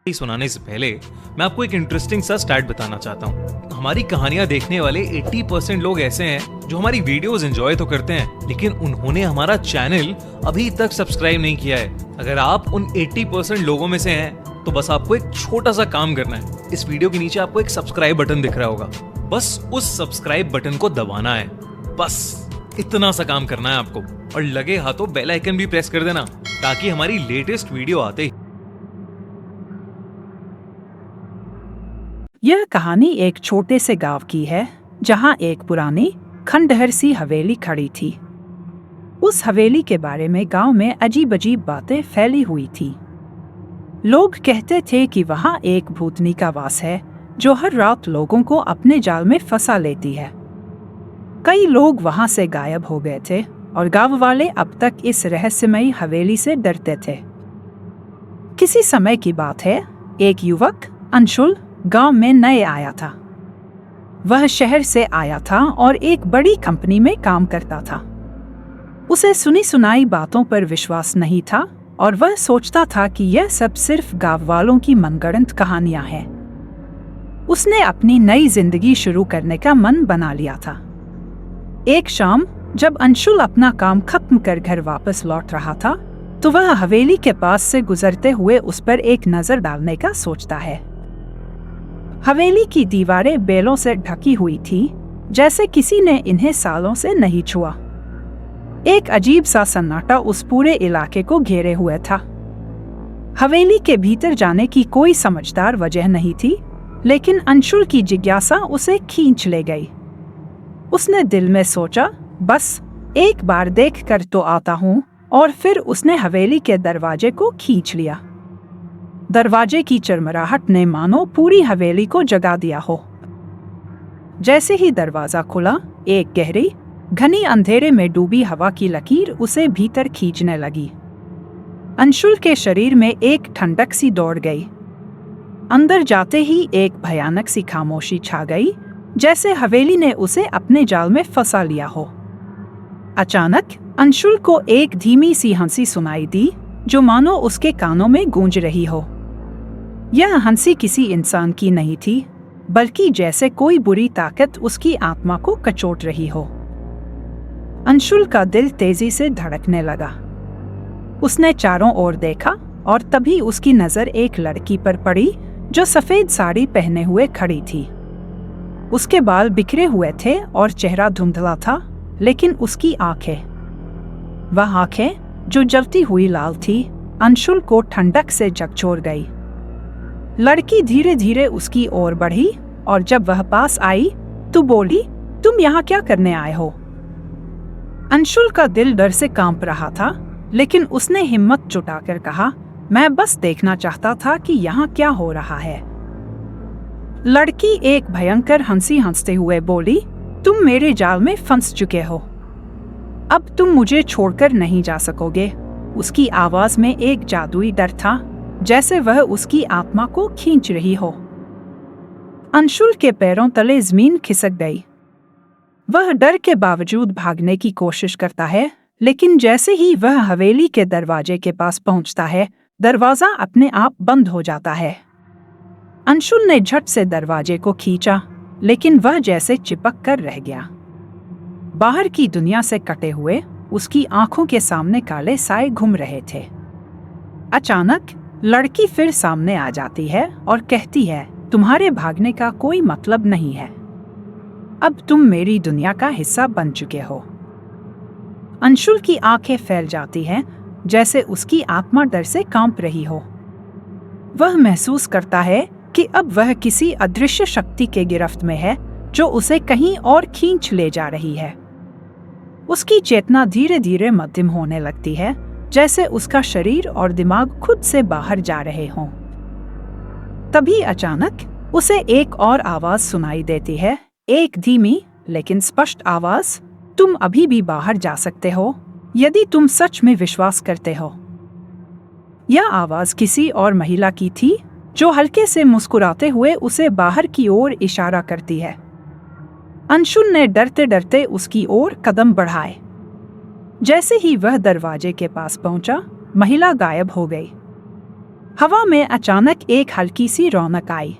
सुनाने से पहले मैं आपको एक इंटरेस्टिंग सा स्टैट बताना चाहता हूँ। हमारी कहानियां देखने वाले 80% लोग ऐसे हैं जो हमारी वीडियोस एंजॉय तो करते हैं, लेकिन उन्होंने हमारा चैनल अभी तक सब्सक्राइब नहीं किया है। अगर आप उन 80% लोगों में से हैं तो बस आपको एक छोटा सा काम करना है। इस वीडियो के नीचे आपको एक सब्सक्राइब बटन दिख रहा होगा, बस उस सब्सक्राइब बटन को दबाना है। बस इतना सा काम करना है आपको, और लगे हाथों बेल आइकन भी प्रेस कर देना ताकि हमारी लेटेस्ट वीडियो आते ही। यह कहानी एक छोटे से गांव की है जहां एक पुरानी खंडहर सी हवेली खड़ी थी। उस हवेली के बारे में गांव में अजीब अजीब बातें फैली हुई थी। लोग कहते थे कि वहां एक भूतनी का वास है जो हर रात लोगों को अपने जाल में फंसा लेती है। कई लोग वहां से गायब हो गए थे और गांव वाले अब तक इस रहस्यमयी हवेली से डरते थे। किसी समय की बात है, एक युवक अंशुल गांव में नए आया था। वह शहर से आया था और एक बड़ी कंपनी में काम करता था। उसे सुनी सुनाई बातों पर विश्वास नहीं था और वह सोचता था कि यह सब सिर्फ गांव वालों की मनगढ़ंत कहानियां हैं। उसने अपनी नई जिंदगी शुरू करने का मन बना लिया था। एक शाम जब अंशुल अपना काम खत्म कर घर वापस लौट रहा था तो वह हवेली के पास से गुजरते हुए उस पर एक नजर डालने का सोचता है। हवेली की दीवारें बेलों से ढकी हुई थी, जैसे किसी ने इन्हें सालों से नहीं छुआ। एक अजीब सा सन्नाटा उस पूरे इलाके को घेरे हुए था। हवेली के भीतर जाने की कोई समझदार वजह नहीं थी, लेकिन अंशुल की जिज्ञासा उसे खींच ले गई। उसने दिल में सोचा, बस एक बार देख कर तो आता हूँ, और फिर उसने हवेली के दरवाजे को खींच लिया। दरवाजे की चरमराहट ने मानो पूरी हवेली को जगा दिया हो। जैसे ही दरवाजा खुला, एक गहरी घनी अंधेरे में डूबी हवा की लकीर उसे भीतर खींचने लगी। अंशुल के शरीर में एक ठंडक सी दौड़ गई। अंदर जाते ही एक भयानक सी खामोशी छा गई, जैसे हवेली ने उसे अपने जाल में फंसा लिया हो। अचानक अंशुल को एक धीमी सी हंसी सुनाई दी जो मानो उसके कानों में गूंज रही हो। यह हंसी किसी इंसान की नहीं थी, बल्कि जैसे कोई बुरी ताकत उसकी आत्मा को कचोट रही हो। अंशुल का दिल तेजी से धड़कने लगा। उसने चारों ओर देखा और तभी उसकी नजर एक लड़की पर पड़ी जो सफेद साड़ी पहने हुए खड़ी थी। उसके बाल बिखरे हुए थे और चेहरा धुंधला था, लेकिन उसकी वह आंखें जो जलती हुई लाल थी, अंशुल को ठंडक से झकझोर गई। लड़की धीरे धीरे उसकी ओर बढ़ी और जब वह पास आई तो बोली, तुम यहाँ क्या करने आए हो? अंशुल का दिल डर से कांप रहा था, लेकिन उसने हिम्मत जुटाकर कहा, मैं बस देखना चाहता था कि यहाँ क्या हो रहा है। लड़की एक भयंकर हंसी हंसते हुए बोली, तुम मेरे जाल में फंस चुके हो, अब तुम मुझे छोड़कर नहीं जा सकोगे। उसकी आवाज में एक जादुई डर था, जैसे वह उसकी आत्मा को खींच रही हो। अंशुल के पैरों तले जमीन खिसक गई। वह डर के बावजूद भागने की कोशिश करता है, लेकिन जैसे ही वह हवेली के दरवाजे के पास पहुंचता है, दरवाजा अपने आप बंद हो जाता है। अंशुल ने झट से दरवाजे को खींचा, लेकिन वह जैसे चिपक कर रह गया। बाहर की दुनिया से कटे हुए उसकी आंखों के सामने काले साए घूम रहे थे। अचानक लड़की फिर सामने आ जाती है और कहती है, तुम्हारे भागने का कोई मतलब नहीं है, अब तुम मेरी दुनिया का हिस्सा बन चुके हो। अंशुल की आंखें फैल जाती हैं, जैसे उसकी आत्मा डर से कांप रही हो। वह महसूस करता है कि अब वह किसी अदृश्य शक्ति के गिरफ्त में है जो उसे कहीं और खींच ले जा रही है। उसकी चेतना धीरे धीरे मध्यम होने लगती है, जैसे उसका शरीर और दिमाग खुद से बाहर जा रहे हों। तभी अचानक उसे एक और आवाज सुनाई देती है, एक धीमी लेकिन स्पष्ट आवाज, तुम अभी भी बाहर जा सकते हो यदि तुम सच में विश्वास करते हो। यह आवाज किसी और महिला की थी जो हल्के से मुस्कुराते हुए उसे बाहर की ओर इशारा करती है। अंशुल ने डरते डरते उसकी ओर कदम बढ़ाए। जैसे ही वह दरवाजे के पास पहुंचा, महिला गायब हो गई। हवा में अचानक एक हल्की सी रौनक आई।